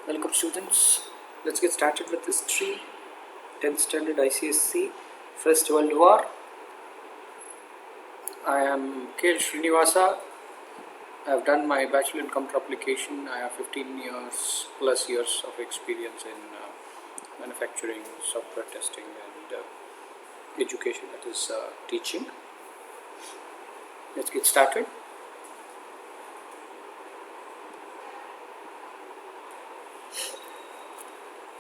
Welcome students. Let's get started with history. 10th standard ICSC, First World War. I am K. Srinivasa. I have done my bachelor in computer application. I have 15 years plus years of experience in manufacturing, software testing and education, that is teaching. Let's get started.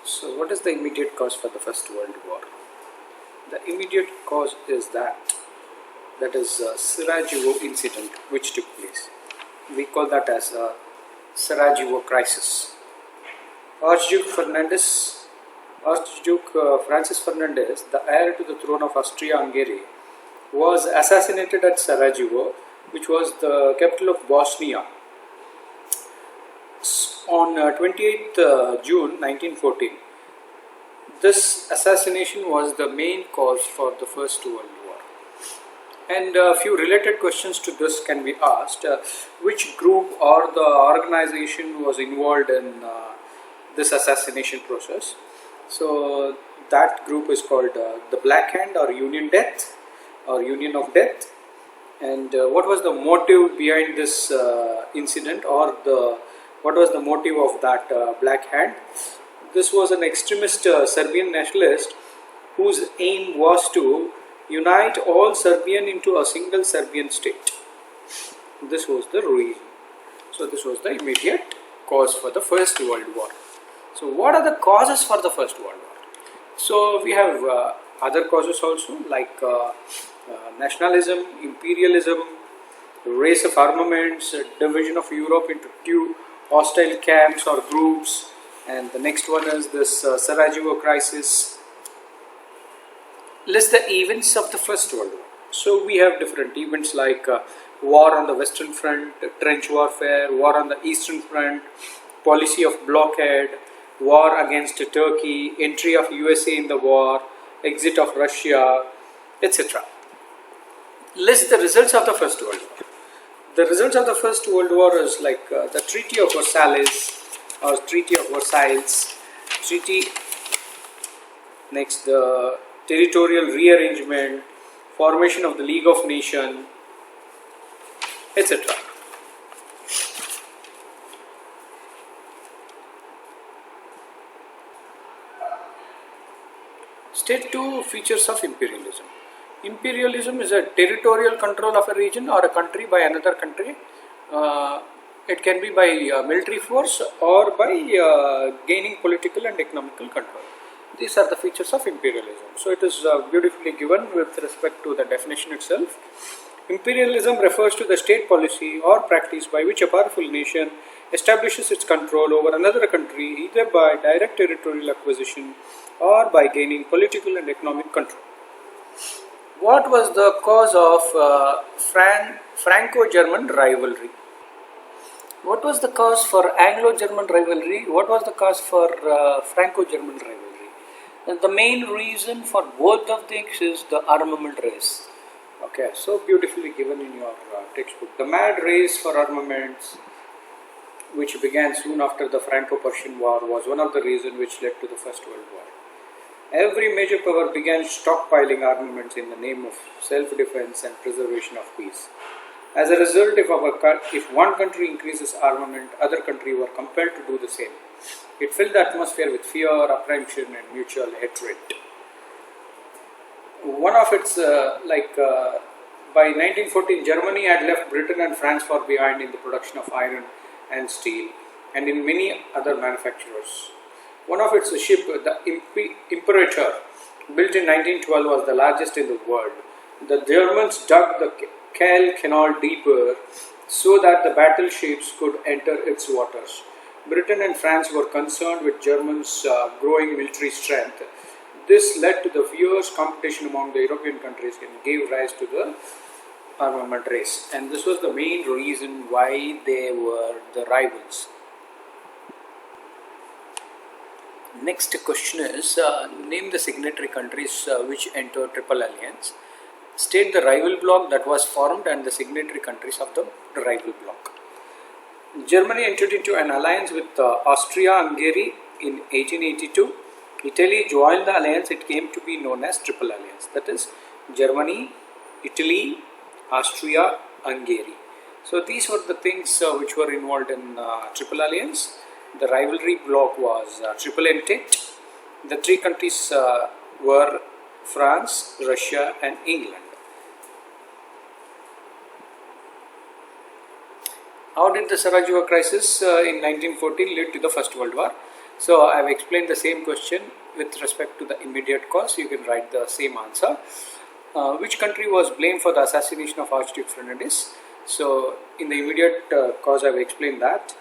So what is the immediate cause for the First World War? The immediate cause is that is Sarajevo incident which took place. We call that as a Sarajevo crisis. Archduke Francis Fernandez, the heir to the throne of Austria-Hungary, was assassinated at Sarajevo, which was the capital of Bosnia, on 28th June 1914. This assassination was the main cause for the First World War. And a few related questions to this can be asked. Which group or the organization was involved in this assassination process? So that group is called the Black Hand or Union Death or Union of Death. And what was the motive behind this incident, or what was the motive of that Black Hand? This was an extremist Serbian nationalist whose aim was to unite all Serbian into a single Serbian state. This was the reason. So this was the immediate cause for the First World War. So what are the causes for the First World War? So we have other causes also, like nationalism, imperialism, race of armaments, division of Europe into two hostile camps or groups, and the next one is this Sarajevo crisis. List the events of the First World War. So we have different events like war on the Western Front, trench warfare, war on the Eastern Front, policy of blockade, war against Turkey, entry of USA in the war, exit of Russia, etc. List the results of the First World War. The results of the First World War is like the Treaty of Versailles or Treaty of Versailles, next the territorial rearrangement, formation of the League of Nations, etc. State two features of imperialism. Imperialism is a territorial control of a region or a country by another country. It can be by military force or by gaining political and economical control. These are the features of imperialism. So it is beautifully given with respect to the definition itself. Imperialism refers to the state policy or practice by which a powerful nation establishes its control over another country either by direct territorial acquisition or by gaining political and economic control. What was the cause of Franco-German rivalry? What was the cause for Anglo-German rivalry? What was the cause for Franco-German rivalry? And the main reason for both of things is the armament race. Okay, so beautifully given in your textbook. The mad race for armaments, which began soon after the Franco-Prussian War, was one of the reasons which led to the First World War. Every major power began stockpiling armaments in the name of self-defense and preservation of peace. As a result, if one country increases armament, other countries were compelled to do the same. It filled the atmosphere with fear, apprehension and mutual hatred. One of its, by 1914, Germany had left Britain and France far behind in the production of iron and steel and in many other manufacturers. One of its ships, the Imperator, built in 1912, was the largest in the world. The Germans dug the Kiel Canal deeper so that the battleships could enter its waters. Britain and France were concerned with Germans' growing military strength. This led to the fierce competition among the European countries and gave rise to the armament race. And this was the main reason why they were the rivals. Next question is, name the signatory countries which entered Triple Alliance. State the rival bloc that was formed and the signatory countries of the rival bloc. Germany entered into an alliance with Austria-Hungary in 1882. Italy joined the alliance. It came to be known as Triple Alliance. That is Germany, Italy, Austria, Hungary. So these were the things which were involved in Triple Alliance. The rivalry bloc was Triple Entente. The three countries were France, Russia and England. How did the Sarajevo crisis in 1914 lead to the First World War? So I have explained the same question with respect to the immediate cause. You can write the same answer. Which country was blamed for the assassination of Archduke Fernandez? So in the immediate cause I have explained that.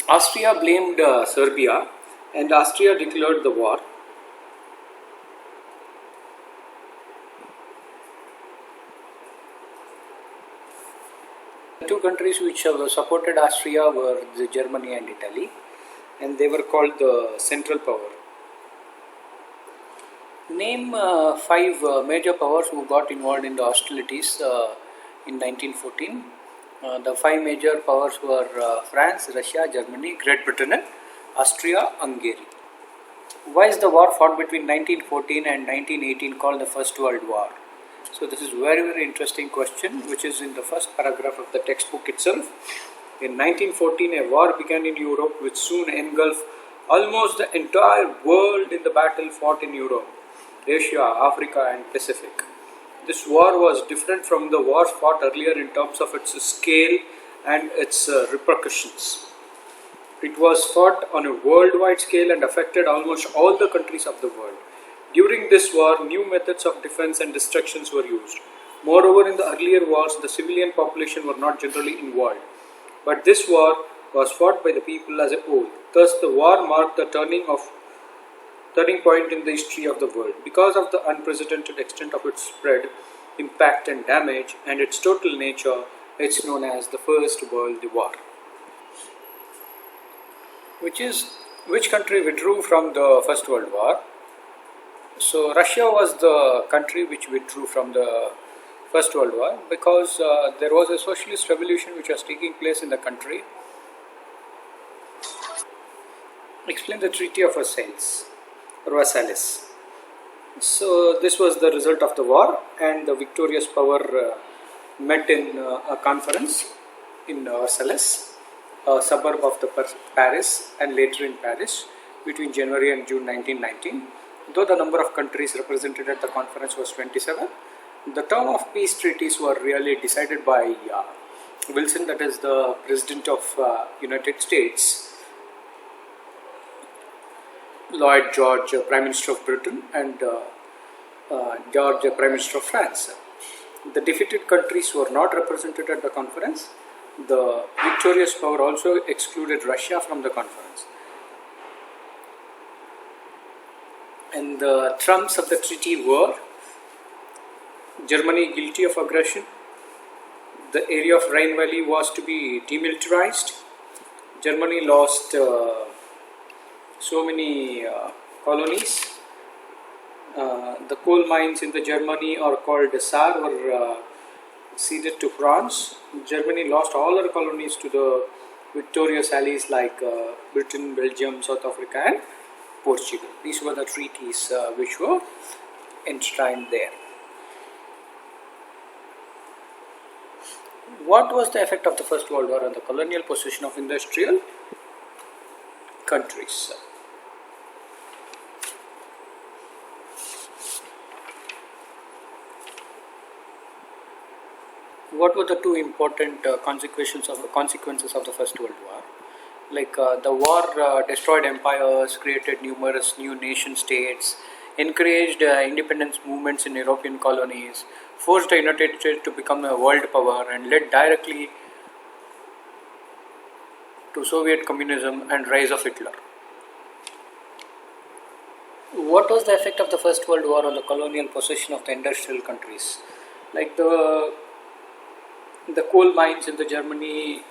Austria blamed Serbia and Austria declared the war. The two countries which supported Austria were Germany and Italy, and they were called the Central Power. Name five major powers who got involved in the hostilities in 1914. The five major powers were France, Russia, Germany, Great Britain and Austria-Hungary. Why is the war fought between 1914 and 1918 called the First World War? So this is very interesting question which is in the first paragraph of the textbook itself. In 1914 a war began in Europe which soon engulfed almost the entire world in the battle fought in Europe, Asia, Africa and Pacific. This war was different from the wars fought earlier in terms of its scale and its repercussions. It was fought on a worldwide scale and affected almost all the countries of the world. During this war, new methods of defense and destructions were used. Moreover, in the earlier wars, the civilian population were not generally involved. But this war was fought by the people as a whole. Thus, the war marked the turning point in the history of the world. Because of the unprecedented extent of its spread, impact and damage and its total nature, it's known as the First World War. Which country withdrew from the First World War? So Russia was the country which withdrew from the First World War because there was a socialist revolution which was taking place in the country. Explain the Treaty of Versailles. So this was the result of the war, and the victorious power met in a conference in Versailles, a suburb of the Paris, and later in Paris between January and June 1919. Though the number of countries represented at the conference was 27, the term of peace treaties were really decided by Wilson, that is the President of United States, Lloyd George, Prime Minister of Britain, and George, Prime Minister of France. The defeated countries were not represented at the conference. The victorious power also excluded Russia from the conference. And the terms of the treaty were: Germany guilty of aggression, the area of Rhine Valley was to be demilitarized, Germany lost so many colonies, the coal mines in the Germany are called Saar were ceded to France. Germany lost all her colonies to the victorious allies like Britain, Belgium, South Africa and Portugal. These were the treaties which were enshrined there. What was the effect of the First World War on the colonial possession of industrial countries? What were the two important consequences of the First World War? Like the war destroyed empires, created numerous new nation states, encouraged independence movements in European colonies, forced the United States to become a world power, and led directly to Soviet communism and rise of Hitler. What was the effect of the First World War on the colonial possession of the industrial countries? Like the coal mines in the Germany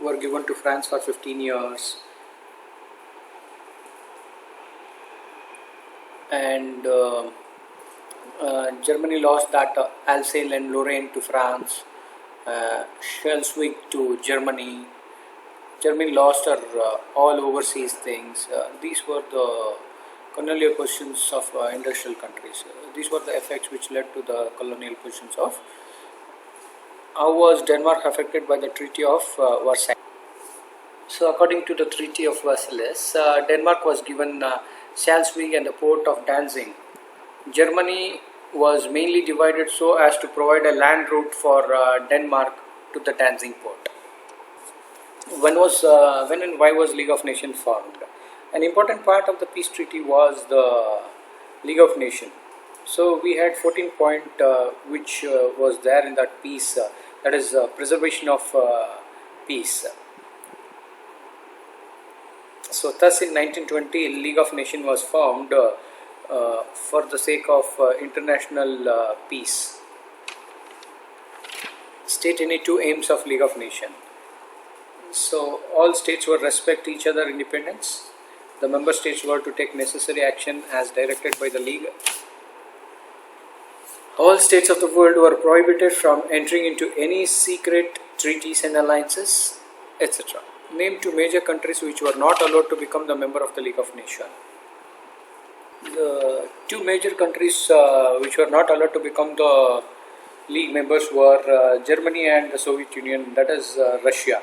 were given to France for 15 years. And Germany lost that Alsace and Lorraine to France, Schleswig to Germany. Germany lost her all overseas things. These were the colonial positions of industrial countries. These were the effects which led to the colonial positions of. How was Denmark affected by the Treaty of Versailles? So, according to the Treaty of Versailles, Denmark was given Schleswig and the port of Danzig. Germany was mainly divided so as to provide a land route for Denmark to the Danzig port. When and why was League of Nations formed? An important part of the peace treaty was the League of Nations. So we had 14 point which was there in that peace, that is preservation of peace. So thus in 1920 League of Nations was formed for the sake of international peace. State any two aims of League of Nations. So all states were respect each other independence. The member states were to take necessary action as directed by the League. All states of the world were prohibited from entering into any secret treaties and alliances, etc. Name two major countries which were not allowed to become the member of the League of Nations. The two major countries which were not allowed to become the League members were Germany and the Soviet Union, that is Russia.